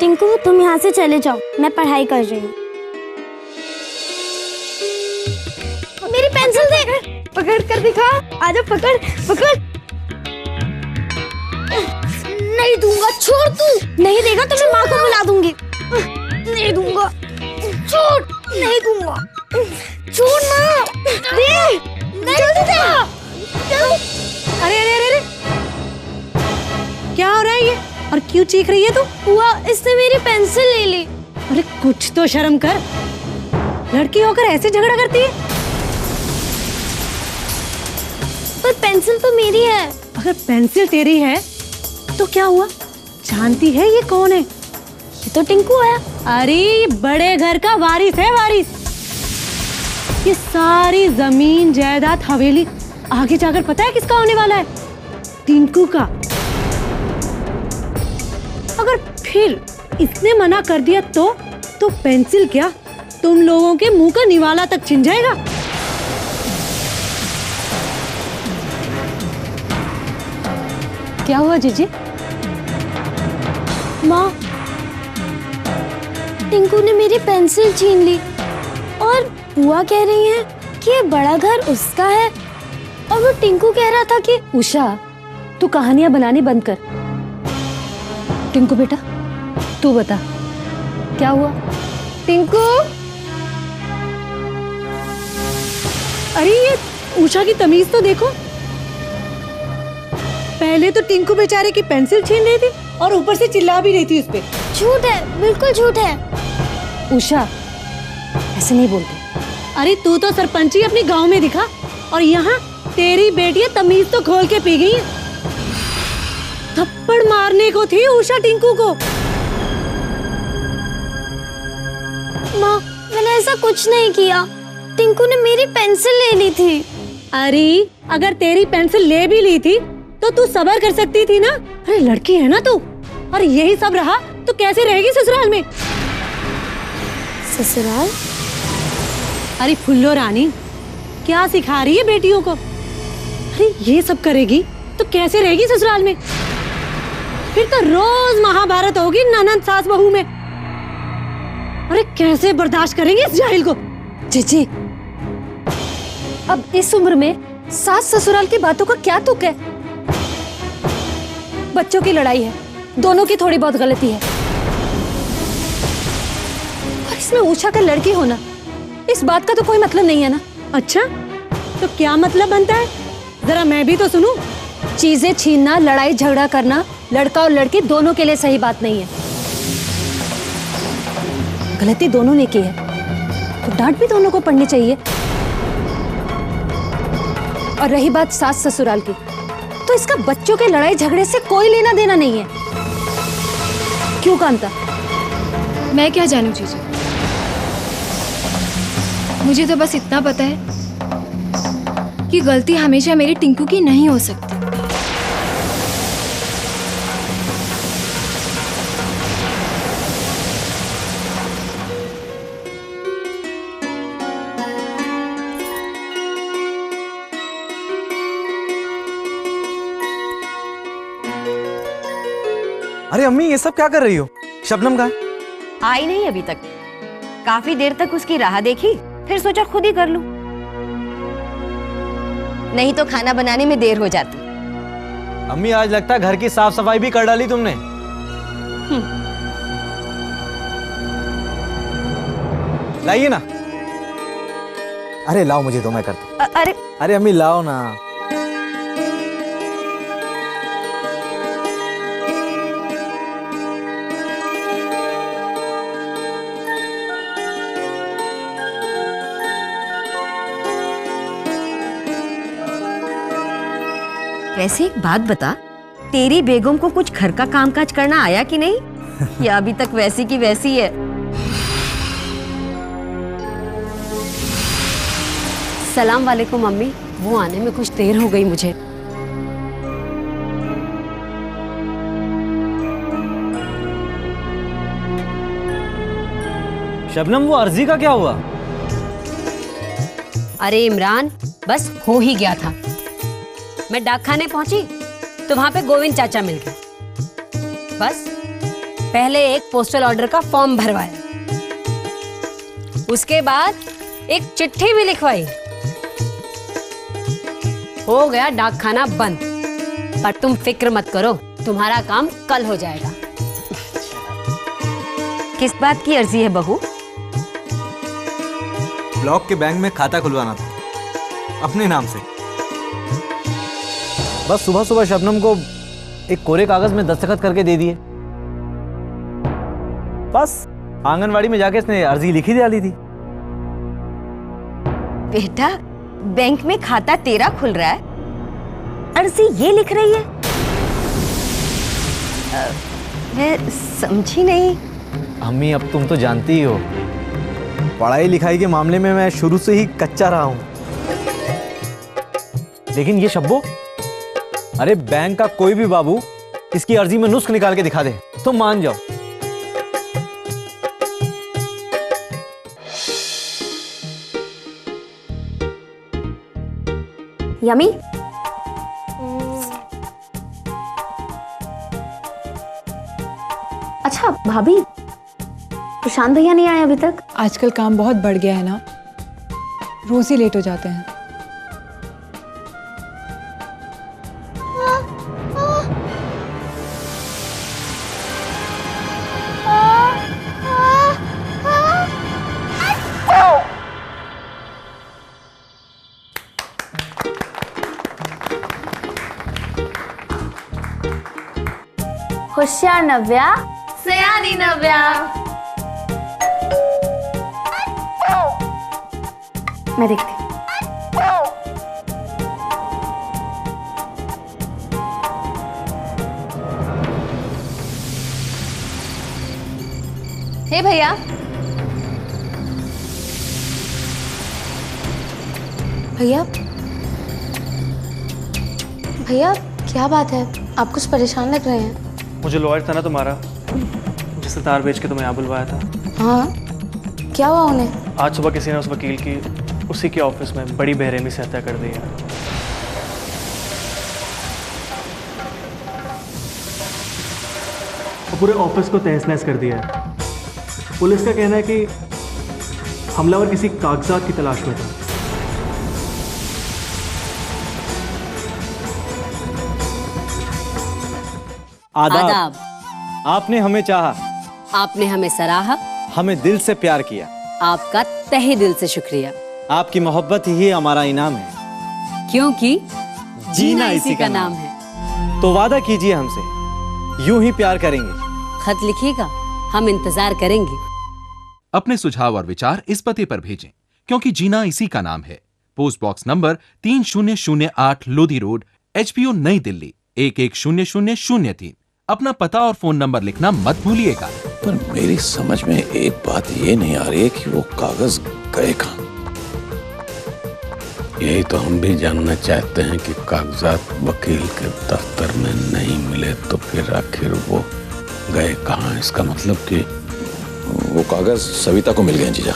टिंकू तुम यहाँ से चले जाओ, मैं पढ़ाई कर रही हूँ। मेरी पेंसिल दे। पकड़ कर दिखा। आजा पकड़ पकड़। नहीं दूंगा, छोड़ तू। नहीं देगा तो मैं माँ को बुला दूंगी। नहीं दूंगा, छोड़। नहीं दूंगा, छोड़ ना। दे, जल्दी दे। चलो। अरे अरे अरे अरे, क्या हो रहा है ये? और क्यों चीख रही है तू? हुआ इसने मेरी पेंसिल ले ली। अरे कुछ तो शर्म कर, लड़की होकर ऐसे झगड़ा करती है। पर पेंसिल तो मेरी है। अगर पेंसिल तेरी है तो क्या हुआ? जानती है ये कौन है? ये तो टिंकू है। अरे ये बड़े घर का वारिस है, वारिस। ये सारी जमीन जायदाद हवेली आगे जाकर पता है किसका होने वाला है? टिंकू का। अगर फिर इसने मना कर दिया तो पेंसिल क्या, तुम लोगों के मुंह का निवाला तक छिन जाएगा। क्या हुआ जीजी? माँ, टिंकू ने मेरी पेंसिल छीन ली और बुआ कह रही है कि ये बड़ा घर उसका है, और वो टिंकू कह रहा था कि उषा, तू कहानियां बनानी बंद कर। टिंकू बेटा, तू बता क्या हुआ? टिंकू, अरे ये उषा की तमीज तो देखो। पहले तो टिंकू बेचारे की पेंसिल छीन रही थी और ऊपर से चिल्ला भी रही थी उस पे। झूठ है, बिल्कुल झूठ है। उषा, ऐसे नहीं बोलते। अरे तू तो सरपंची अपने गांव में दिखा, और यहाँ तेरी बेटियां तमीज तो खोल के पी गई हैं। थप्पड़ मारने को थी उषा टिंकू को। माँ, मैंने ऐसा कुछ नहीं किया। टिंकू ने मेरी पेंसिल ले ली थी। अरे अगर तेरी पेंसिल ले भी ली थी तो तू सब्र कर सकती थी ना। अरे लड़की है ना तू, और यही सब रहा तो कैसे रहेगी ससुराल में? ससुराल? अरे फुल्लो रानी, क्या सिखा रही है बेटियों को? अरे ये सब करेगी तो कैसे रहेगी ससुराल में? फिर तो रोज महाभारत होगी ननद सास बहू में। अरे कैसे बर्दाश्त करेंगे इस जाहिल को? जीजी, अब इस उम्र में सास ससुराल की बातों का क्या तुक है? बच्चों की लड़ाई है, दोनों की थोड़ी बहुत गलती है, और इसमें उषा का लड़की होना, इस बात का तो कोई मतलब नहीं है ना। अच्छा, तो क्या मतलब बनता है? जरा मैं भी तो सुनूं। चीजें छीनना, लड़ाई झगड़ा करना लड़का और लड़की दोनों के लिए सही बात नहीं है। गलती दोनों ने की है तो डांट भी दोनों को पड़नी चाहिए। और रही बात सास ससुराल की, तो इसका बच्चों के लड़ाई झगड़े से कोई लेना देना नहीं है। क्यों कांता? मैं क्या जानूं जीजी, मुझे तो बस इतना पता है कि गलती हमेशा मेरी टिंकू की नहीं हो सकती। अरे अम्मी, ये सब क्या कर रही हो? शबनम कहाँ है? आई नहीं अभी तक। काफी देर तक उसकी राह देखी, फिर सोचा खुद ही कर लूं। नहीं तो खाना बनाने में देर हो जाती। अम्मी, आज लगता है घर की साफ सफाई भी कर डाली तुमने। लाइए ना। अरे लाओ, मुझे दो, मैं करता हूं। अरे अम्मी लाओ ना। वैसे एक बात बता, तेरी बेगम को कुछ घर का कामकाज करना आया कि नहीं? या अभी तक वैसी की वैसी है? सलाम वालेकुम अम्मी, वो आने में कुछ देर हो गई मुझे। शबनम, वो अर्जी का क्या हुआ? अरे इमरान, बस हो ही गया था। मैं डाकखाने पहुंची तो वहां पे गोविंद चाचा मिल गए। बस पहले एक पोस्टल ऑर्डर का फॉर्म भरवाया, उसके बाद एक चिट्ठी भी लिखवाई। हो गया डाकखाना बंद। पर तुम फिक्र मत करो, तुम्हारा काम कल हो जाएगा। किस बात की अर्जी है बहू? ब्लॉक के बैंक में खाता खुलवाना था अपने नाम से। बस सुबह सुबह शबनम को एक कोरे कागज में दस्तखत करके दे दिए। बस आंगनवाड़ी में जाके इसने अर्जी लिखी डाली थी। बेटा, बैंक में खाता तेरा खुल रहा है, अर्जी ये लिख रही है? मैं समझी नहीं। अम्मी, अब तुम तो जानती ही हो, पढ़ाई लिखाई के मामले में मैं शुरू से ही कच्चा रहा हूं। लेकिन ये शब्बो, अरे बैंक का कोई भी बाबू इसकी अर्जी में नुस्ख निकाल के दिखा दे तो मान जाओ। यमी, अच्छा भाभी, प्रशांत भैया नहीं आए अभी तक? आजकल काम बहुत बढ़ गया है ना, रोज ही लेट हो जाते हैं। होशियार नव्या, सयानी नव्या। मैं देखती। हे भैया, भैया, भैया क्या बात है? आप कुछ परेशान लग रहे हैं। मुझे लॉयर था ना तुम्हारा, जिसने तार बेच के तुम्हें यहाँ बुलवाया था। हाँ, क्या हुआ उन्हें? आज सुबह किसी ने उस वकील की उसी के ऑफिस में बड़ी बेरहमी से हत्या कर दी है। पूरे ऑफिस को तहस नहस कर दिया है। पुलिस का कहना है कि हमलावर किसी कागजात की तलाश में था। आदाब। आपने हमें चाहा, आपने हमें सराहा, हमें दिल से प्यार किया। आपका तहे दिल से शुक्रिया। आपकी मोहब्बत ही हमारा इनाम है, क्योंकि जीना इसी का नाम है। तो वादा कीजिए हमसे, यूं ही प्यार करेंगे। खत लिखिएगा, हम इंतजार करेंगे। अपने सुझाव और विचार इस पते पर भेजें, क्योंकि जीना इसी का नाम है। Post box number 3008 Lodhi road, HPO नई दिल्ली 110003। अपना पता और फोन नंबर लिखना मत भूलिएगा। पर मेरी समझ में एक बात ये नहीं आ रही है कि वो कागज गए कहाँ। यही तो हम भी जानना चाहते हैं कि कागजात वकील के दफ्तर में नहीं मिले तो फिर आखिर वो गए कहाँ। इसका मतलब कि वो कागज सविता को मिल गए जीजा।